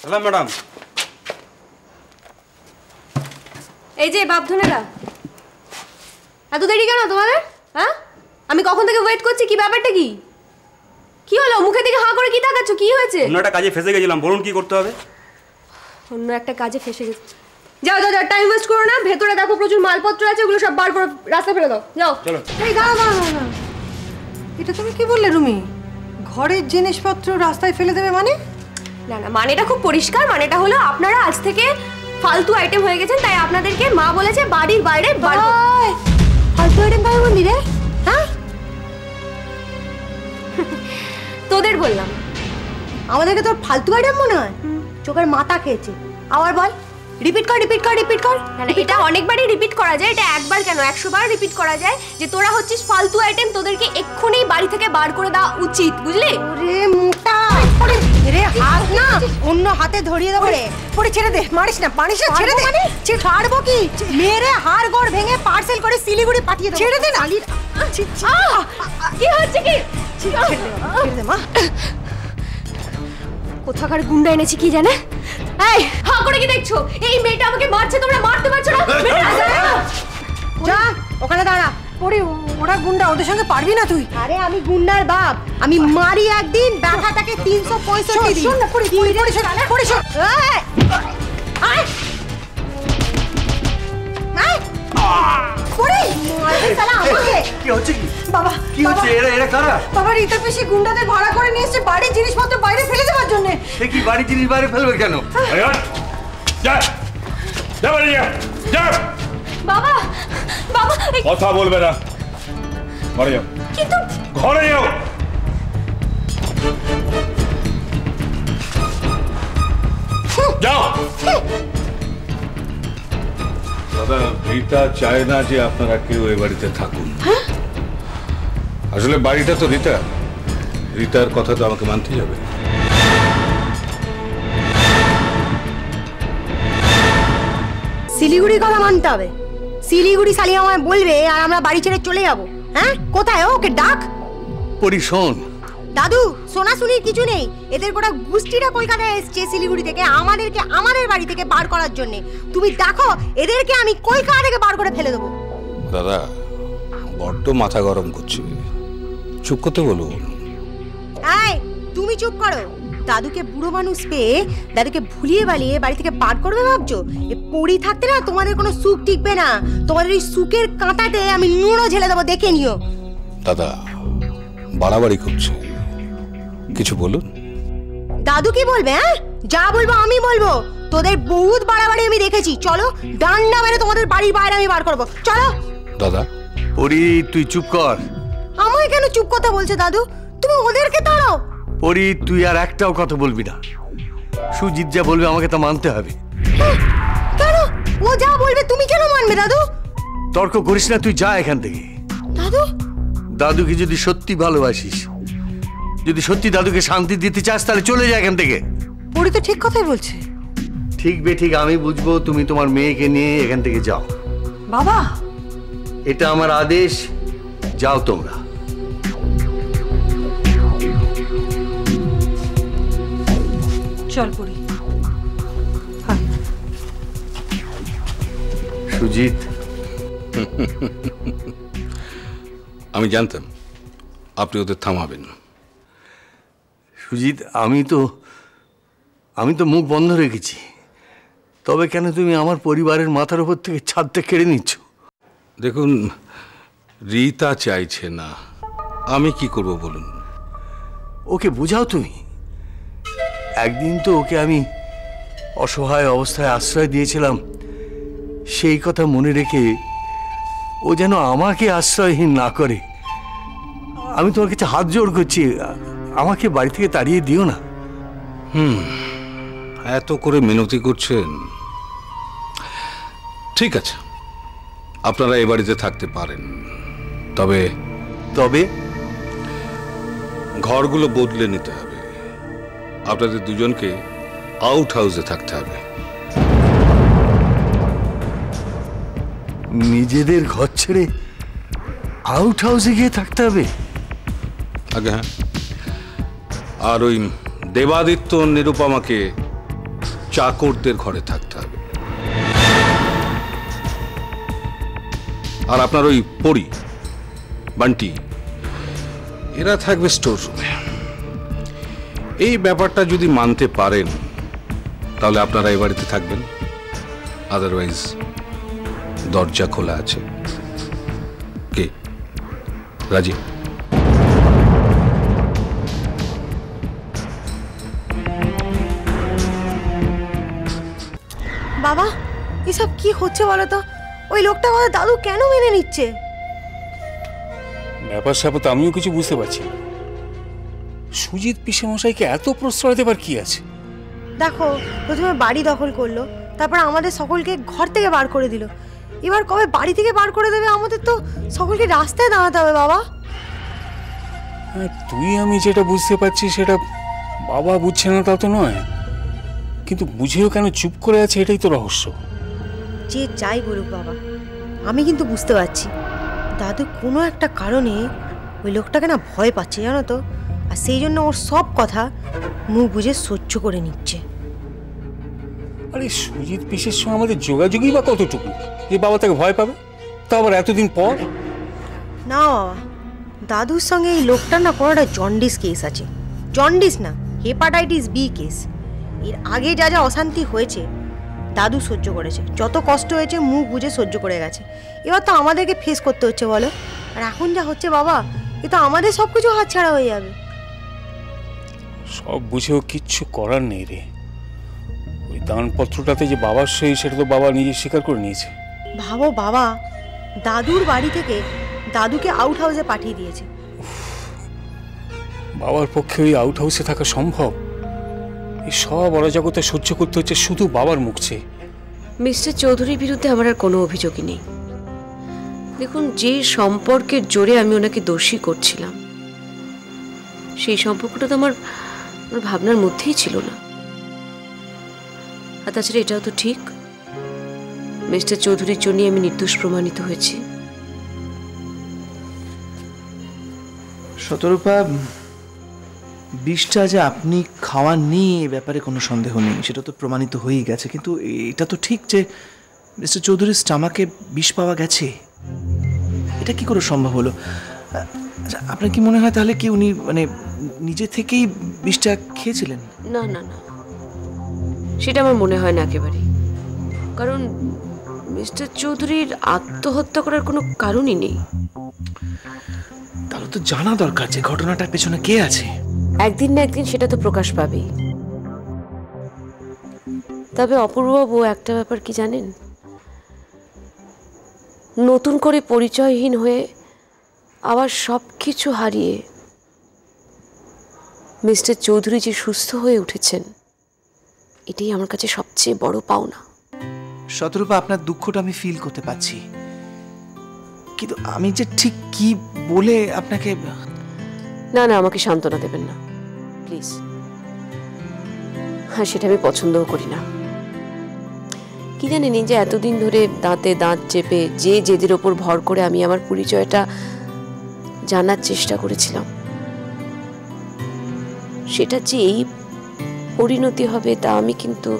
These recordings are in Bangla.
Hello madam. এই যে বাপধনেরা, এত দেরি কেন তোমাদের? হ্যাঁ, আমি কখন থেকে ওয়েট করছি। কি ব্যাপারটা কি? কি হলো? মুখে দিকে হাঁ করে কি তাকাচ্ছ? কি হয়েছে? অন্য একটা কাজে ফেসে গেছিলাম, বলুন কি করতে হবে? অন্য একটা কাজে ফেসে গেছে? যাও যাও যাও, টাইম ওয়েস্ট করো না। ভেতরে দেখো প্রচুর মালপত্র আছে, ওগুলো সব বার করে রাস্তা ফেলে দাও। যাও চলো। এই দাঁড়াও দাঁড়াও দাঁড়াও, এটা তুমি কি বললে রুমি? ঘরের জিনিসপত্র রাস্তায় ফেলে দেবে মানে? না না, মানেটা খুব পরিষ্কার। মানেটা হলো আপনারা আজ থেকে ফালতু আইটেম হয়ে গেছেন, তাই আপনাদেরকে মা বলেছে বাড়ির বাইরে বার করতে। ফালতু আইটেম কাকে বললি রে? হ্যাঁ, তোদের বললাম। আমাদেরকে তোর ফালতু আইটেম মনে হয়? চোখের মাথা খেয়েছে। আবার বল, রিপিট কর রিপিট কর রিপিট কর। না না, এটা অনেকবারই রিপিট করা যায়। এটা একবার কেন 100 বার রিপিট করা যায় যে তোরা হচ্ছিস ফালতু আইটেম, তোদেরকে এক্ষুনি বাড়ি থেকে বার করে দেওয়া উচিত, বুঝলি? ওরে মোটা রে, হাত না অন্য হাতে ধরিয়ে দেবো রে। পরে ছেড়ে দে, মারিস না, পারিস না, ছেড়ে দে। ছাড়বো কি? মেরে হাড় গোড় ভেঙে পার্সেল করে শিলিগুড়ি পাঠিয়ে দেবো। ছেড়ে দে না। কি হচ্ছে কি? ছেড়ে দে মা। কোথাকার গুন্ডা এনেছি কি জানে? এই হাঁ করে কি দেখছো? এই মেয়েটা আমাকে মারছে, তোমরা মারতে পারছো না? যা ওখানে দাঁড়া। পরে ওরা গুন্ডা, ওদের সঙ্গে পারবি না তুই। আরে আমি গুন্ডার বাপ, আমি মারি একদিন, ব্যথাটাকে 365 দিন। শোন না, পড়ি পড়ি পড়ি শোন পড়ি শোন। এই আয় আয় পড়ি মারবি শালা আমাকে। কি হচ্ছে কি? বাবা কি হচ্ছে? এরা কারা? বাবা রীতা পিসি গুন্ডাদের ভাড়া করে নিয়ে এসেছে বাড়ির জিনিসপত্র বাইরে ফেলে দেওয়ার জন্য। সে কি বাড়ি জিনিস বাইরে ফেলবে কেন? যা যা বাড়ি যা যা। বাবা বাবা কথা বলবে না, ঘরে যাও। কিন্তু ঘরে যাও। যাও। দাদা, রীতা চায় না যে আপনারা কেউ এ বাড়িতে থাকুন। আসলে বাড়িটা তো রীতার কথা তো আমাকে মানতেই হবে। শিলিগুড়ির কথা মানতে হবে। শিলিগুড়ি শালি আমায় বলবে আর আমরা বাড়ি ছেড়ে চলে যাব। হ্যাঁ, কোথায় ওকে ডাক। পরি শোন, দাদু শোনাশুনির কিছু নেই। এদের গোটা গোষ্ঠীটা কলকাতায় এসছে শিলিগুড়ি থেকে আমাদেরকে আমাদের বাড়ি থেকে বার করার জন্য। তুমি দেখো এদেরকে আমি কলকাতা থেকে বার করে ফেলে দেবো। দাদা, বড্ড মাথা গরম করছে, চুপ করতে বলুন। এই তুমি চুপ করো। দাদুকে বুড়ো মানুষ পেয়ে দাদুকে ভুলিয়ে বালিয়ে বাড়ি থেকে বার করবে ভাবছো? এ পড়ি থাকতে না তোমাদের কোনো সুখ টিকবে না। তোমাদের এই সুখের কাঁটাতে আমি নুড়ো ঝেলে দেবো, দেখে নিও। দাদা, বাড়াবাড়ি করছে, কিছু বলুন। দাদু কি বলবে? হ্যাঁ, যা বলবো আমি বলবো। তোদের বহুত বাড়াবাড়ি আমি দেখেছি। চলো, ডান্ডা মেরে তোমাদের বাড়ির বাইরে আমি বার করবো। চলো। দাদা, পরি তুই চুপ কর। আমায় কেন চুপ কথা বলছে দাদু? তুমি ওদেরকে তাড়াও। পরি তুই আর একটাও কথা বলবি না। সুজিত যা বলবে আমাকে তা মানতে হবে। কেন? ও যা বলবে তুমি কেন মানবে দাদু? তর্ক করিস না, তুই যা এখান থেকে। দাদু, দাদুকে যদি সত্যি ভালোবাসিস, যদি সত্যি দাদুকে শান্তি দিতে চাস, তাহলে চলে যা এখান থেকে। পরি তো ঠিক কথাই বলছে। ঠিক বেঠিক আমি বুঝবো, তুমি তোমার মেয়েকে নিয়ে এখান থেকে যাও। বাবা, এটা আমার আদেশ, যাও তোমরা। চল পরি। সুজিত, আমি জানতাম আপনি ওদের থামাবেন। সুজিত, আমি তো মুখ বন্ধ রেখেছি, তবে কেন তুমি আমার পরিবারের মাথার উপর থেকে ছাদটা কেড়ে নিচ্ছ? দেখুন, রীতা চাইছে না, আমি কি করব বলুন? ওকে বোঝাও তুমি। একদিন তো ওকে আমি অসহায় অবস্থায় আশ্রয় দিয়েছিলাম, সেই কথা মনে রেখে ও যেন আমাকে আশ্রয়হীন না করে। আমি তোমার কাছে হাত জোড় করছি, আমাকে বাড়ি থেকে তাড়িয়ে দিও না। এত করে মিনতি করছেন, ঠিক আছে, আপনারা এ বাড়িতে থাকতে পারেন, তবে তবে ঘরগুলো বদলে নিতে হবে। আপনাদের দুজনকে আউট হাউসে থাকতে হবে। নিজেদের ঘর ছেড়ে আউট হাউসে গিয়ে থাকতে হবে? আগে হ্যাঁ, আর ওই দেবাদিত্য নিরুপমাকে চাকরদের ঘরে থাকতে হবে। আর আপনার ওই পরি বান্টি এরা থাকবে স্টোর রুমে। এই ব্যাপারটা যদি মানতে পারেন তাহলে আপনারা এই বাড়িতে থাকবেন, আদারওয়াইজ দরজা খোলা আছে। কে রাজি? বাবা এসব কি হচ্ছে বলো তো? ওই লোকটা কথা দাদু কেন মেনে নিচ্ছে? ব্যাপার স্যাপার তো আমিও কিছু বুঝতে পারছি না। সুজিত পিসেমশাইকে এত প্রশ্রয় দেবার কি আছে? দেখো, প্রথমে বাড়ি দখল করলো, তারপর আমাদের সকলকে ঘর থেকে বার করে দিল। এবার কবে বাড়ি থেকে বার করে দেবে? আমাদের তো সকলকে রাস্তায় দাঁড়াতে হবে বাবা। হ্যাঁ, তুই আমি যেটা বুঝতে পারছি সেটা বাবা বুঝছে না তা তো নয়, কিন্তু বুঝেও কেন চুপ করে আছে এটাই তো রহস্য। যে যাই বলুক বাবা, আমি কিন্তু বুঝতে পারছি দাদু কোনো একটা কারণে ওই লোকটাকে না ভয় পাচ্ছে, জানো তো। আর সেই জন্য ওর সব কথা মুখ বুঝে সহ্য করে নিচ্ছে। আরে সুজিত পিসের সঙ্গে আমাদের যোগাযোগই বা কতটুকু যে বাবা তাকে ভয় পাবে, তা আবার এতদিন পর? না বাবা, দাদুর সঙ্গে এই লোকটার না কোনো একটা জন্ডিস কেস আছে। জন্ডিস না, হেপাটাইটিস বি কেস। এর আগে যা যা অশান্তি হয়েছে দাদু সহ্য করেছে, যত কষ্ট হয়েছে মুখ বুঝে সহ্য করে গেছে। এবার তো আমাদেরকে ফেস করতে হচ্ছে বলো। আর এখন যা হচ্ছে বাবা, এ তো আমাদের সব কিছু হাতছাড়া হয়ে যাবে। সব বুঝেও কিচ্ছু করার নেই রে। ওই দানপত্রটাতে যে বাবার সই সেটা তো বাবা নিজে স্বীকার করে নিয়েছে। ভাবো বাবা, দাদুর বাড়ি থেকে দাদুকে আউট হাউসে পাঠিয়ে দিয়েছে। বাবার পক্ষে ওই আউট হাউসে থাকা সম্ভব? এই সব অরাজকতা সহ্য করতে হচ্ছে শুধু বাবার মুখ চেয়ে। মিস্টার চৌধুরীর বিরুদ্ধে আমার আর কোনো অভিযোগই নেই। দেখুন, যে সম্পর্কের জোরে আমি ওনাকে দোষী করছিলাম সেই সম্পর্কটা তো আমার ভাবনার মধ্যেই ছিল না। আর তাছাড়া এটাও তো ঠিক, মিস্টার চৌধুরীর জন্যই আমি নির্দোষ প্রমাণিত হয়েছি। শতরূপা, বিষটা যে আপনি খাওয়াননি এ ব্যাপারে কোনো সন্দেহ নেই, সেটা তো প্রমাণিত হয়েই গেছে। কিন্তু এটা তো ঠিক যে মিস্টার চৌধুরীর স্টামাকে বিষ পাওয়া গেছে। এটা কি করে সম্ভব হলো? আপনার কি মনে হয় তাহলে কি উনি মানে নিজে থেকেই বিষটা খেয়েছিলেন? না না না, সেটা আমার মনে হয় না একেবারে। কারণ মিস্টার চৌধুরীর আত্মহত্যা করার কোনো কারণই নেই। তাহলে তো জানা দরকার যে ঘটনাটার পেছনে কে আছে। একদিন না একদিন সেটা তো প্রকাশ পাবেই। তবে অপূর্ববাবু, একটা ব্যাপার কি জানেন, নতুন করে পরিচয়হীন হয়ে আবার সব কিছু হারিয়ে মিস্টার চৌধুরী যে সুস্থ হয়ে উঠেছেন, এটাই আমার কাছে সবচেয়ে বড় পাওনা। শতরূপা, আপনার দুঃখটা আমি ফিল করতে পারছি, কিন্তু আমি যে ঠিক কি বলে আপনাকে... না না, আমাকে সান্ত্বনা দেবেন না প্লিজ। হ্যাঁ, সেটা আমি পছন্দও করি না। কি জানেন, যে এতদিন ধরে দাঁতে দাঁত চেপে যে জেদের ওপর ভর করে আমি আমার পরিচয়টা জানার চেষ্টা করেছিলাম, সেটা যে এই পরিণতি হবে তা আমি কিন্তু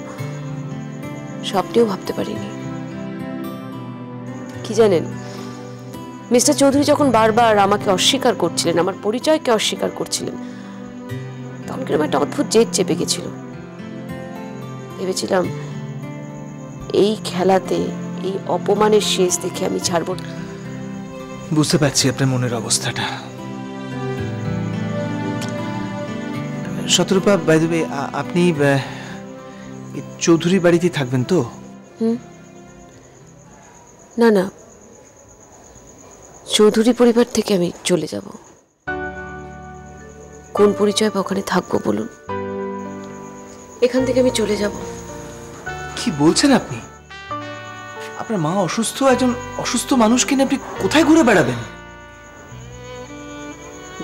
স্বপ্নেও ভাবতে পারিনি। কি জানেন, মিস্টার চৌধুরী যখন বারবার আমাকে অস্বীকার করছিলেন, আমার পরিচয়কে অস্বীকার করছিলেন, তখন কিরকম একটা অদ্ভুত জেদ চেপে গেছিল। ভেবেছিলাম এই খেলাতে এই অপমানের শেষ দেখে আমি ছাড়ব। বুঝতে পারছি আপনার মনের অবস্থাটা। শতরূপা, বাই দ্য ওয়ে, আপনি চৌধুরী বাড়িতে থাকবেন তো? না না, চৌধুরী পরিবার থেকে আমি চলে যাব। কোন পরিচয় বা ওখানে থাকবো বলুন? এখান থেকে আমি চলে যাব। কি বলছেন আপনি? আপনার মা অসুস্থ, একজন অসুস্থ মানুষকে নিয়ে আপনি কোথায় ঘুরে বেড়াবেন?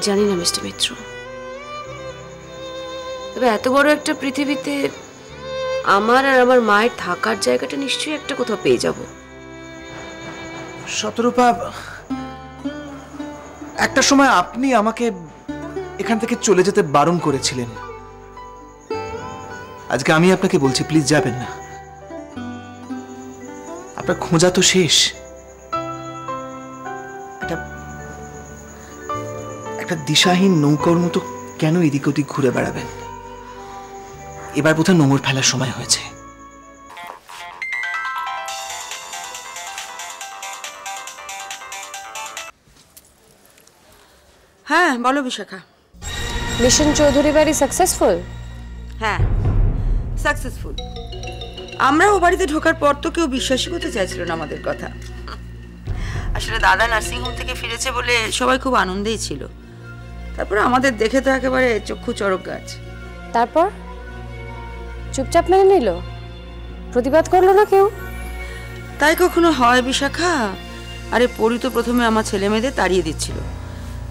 জানি না মিস্টার মিত্র, তবে এত বড় একটা পৃথিবীতে আমার আর আমার মায়ের থাকার জায়গাটা নিশ্চয়ই একটা কোথাও পেয়ে যাব। শতরূপা, একটা সময় আপনি আমাকে এখান থেকে চলে যেতে বারণ করেছিলেন, আজকে আমি আপনাকে বলছি, প্লিজ যাবেন না। আপনার খোঁজা তো শেষ। একটা দিশাহীন নৌকার মতো কেন এদিক ওদিক ঘুরে বেড়াবেন? এবার বোধহয় নোংর ফেলার সময় হয়েছে। হ্যাঁ বলো বিশাখা। মিশন চৌধুরী বাড়ি সাকসেসফুল? হ্যাঁ সাকসেসফুল। আমরা ও বাড়িতে ঢোকার পর তো কেউ বিশ্বাসই করতে চাইছিল না আমাদের কথা। আসলে দাদা নার্সিংহোম থেকে ফিরেছে বলে সবাই খুব আনন্দেই ছিল। তারপরে আমাদের দেখে তো একেবারে চক্ষু চড়ক গাছ। তারপর চুপচাপ মেনে নিল? প্রতিবাদ করলো না কেউ? তাই কখনো হয় বিশাখা? আরে পরি তো প্রথমে আমার ছেলে মেয়েদের তাড়িয়ে দিচ্ছিল,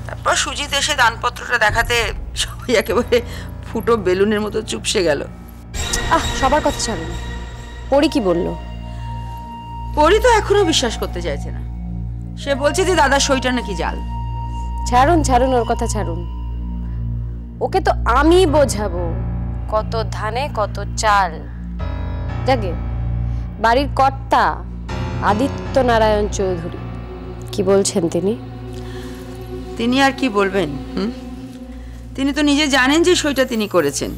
তারপর সুজিত এসে দানপত্রটা দেখাতে সবাই একেবারে ফুটো বেলুনের মতো চুপসে গেল। সবার কথা ছাড়ুন, পরি কি বললো? পরি তো এখনো বিশ্বাস করতে চাইছে না। সে বলছে যে দাদা সইটা নাকি জাল। ছাড়ুন ছাড়ুন, ওর কথা ছাড়ুন। ওকে তো আমি বোঝাবো কত ধানে কত চাল। জাগে বাড়ির কর্তা আদিত্য নারায়ণ চৌধুরী কি বলছেন তিনি? তিনি আর কি বলবেন? তিনি তো নিজে জানেন যে সইটা তিনি করেছেন।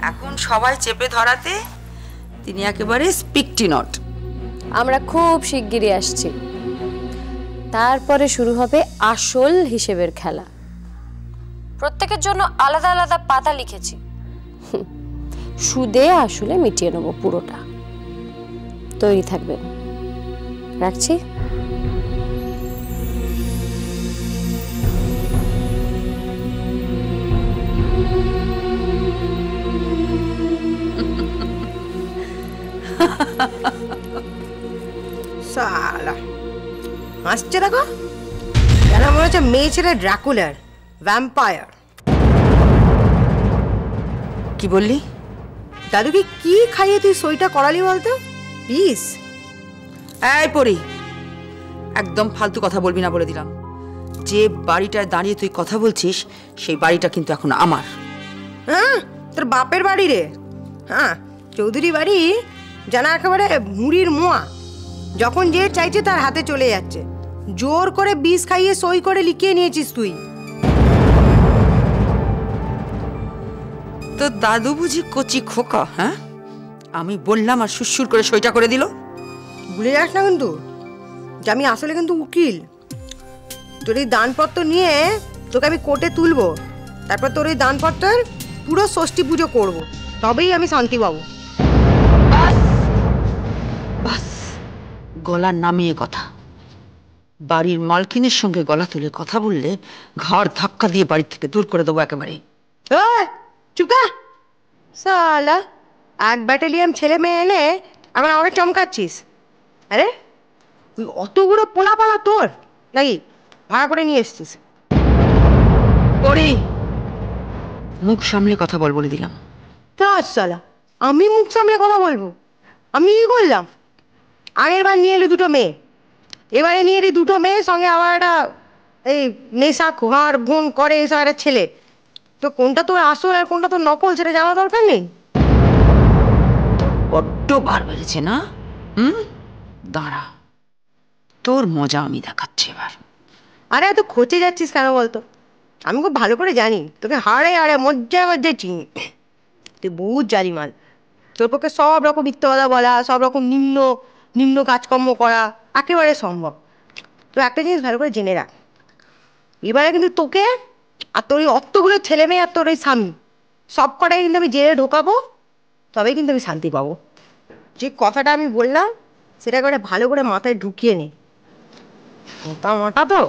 এখন সবাই চেপে ধরাতে তিনি একেবারে স্পিকটি নট। আমরা খুব শিগগিরই আসছি, তারপরে শুরু হবে আসল হিসেবের খেলা। প্রত্যেকের জন্য আলাদা আলাদা পাতা লিখেছি, সুদে আসলে মিটিয়ে নেব পুরোটা। তৈরি থাকবেন। রাখছি। সালা হাসছে দেখো, যেন মনে হচ্ছে মেয়ে ছেলে ড্রাকুলার ভ্যাম্পায়ার। কি বললি? দাদুকে কি খাইয়ে তুই সইটা করালি বলতো? প্লিজ। এই পরি, একদম ফালতু কথা বলবি না বলে দিলাম। যে বাড়িটায় দাঁড়িয়ে তুই কথা বলছিস সেই বাড়িটা কিন্তু এখন আমার। হ্যাঁ তোর বাপের বাড়ি রে। হ্যাঁ চৌধুরী বাড়ি জানা একেবারে মুড়ির মোয়া। যখন যে চাইছে তার হাতে চলে যাচ্ছে। জোর করে বিষ খাইয়ে সই করে লিখিয়ে নিয়েছিস তুই। তো দাদু বুঝি কচি খোকা? হ্যাঁ আমি বললাম আর সুরসুর করে সইটা করে দিল। ভুলে যাস না কিন্তু যে আমি আসলে কিন্তু উকিল। তোর এই দানপত্র নিয়ে তোকে আমি কোর্টে তুলবো, তারপর তোর এই দানপত্রের পুরো ষষ্ঠী পুজো করবো, তবেই আমি শান্তি পাবো। বাস গলা নামিয়ে কথা। বাড়ির মালকিনের সঙ্গে গলা তুলে কথা বললে ঘাড় ধাক্কা দিয়ে বাড়ি থেকে দূর করে দেবো একেবারে। চুপকা সালা, এক ব্যাটালিয়ান ছেলে মেয়ে এনে আমার আমাকে চমকাচ্ছিস? আরে তুই অতগুলো পোলাপালা তোর নাকি ভাড়া করে নিয়ে এসছিস? পরি মুখ সামলে কথা বল বলে দিলাম। তা সালা আমি মুখ সামলে কথা বলবো? আমি কি করলাম? আগের বার নিয়ে এলি দুটো মেয়ে, এবারে নিয়ে এলি দুটো মেয়ের সঙ্গে আবার একটা এই নেশা খোয়ার গুণ করে এসব একটা ছেলে। তো কোনটা তোর আসল আর কোনটা তোর নকল সেটা জানা দরকার নেই? বড্ড বার বেড়েছে না? দাঁড়া, তোর মজা আমি দেখাচ্ছি এবার। আরে এত খোঁচে যাচ্ছিস কেন বলতো? আমি খুব ভালো করে জানি তোকে হাড়ে হাড়ে মজ্জায় মজ্জায় চিনি। তুই বহুত জানি মাল। তোর পক্ষে সব রকম মিথ্যে কথা বলা, সব রকম নিম্ন নিম্ন কাজকর্ম করা একেবারে সম্ভব। তো একটা জিনিস ভালো করে জেনে রাখ, এবারে কিন্তু তোকে আর তোর ওই অতগুলো ছেলে মেয়ে আর তোর ওই স্বামী সব কটাই কিন্তু আমি জেলে ঢোকাবো, তবেই কিন্তু আমি শান্তি পাবো। যে কথাটা আমি বললাম সেটা করে ভালো করে মাথায় ঢুকিয়ে নে। মোটা মোটা তো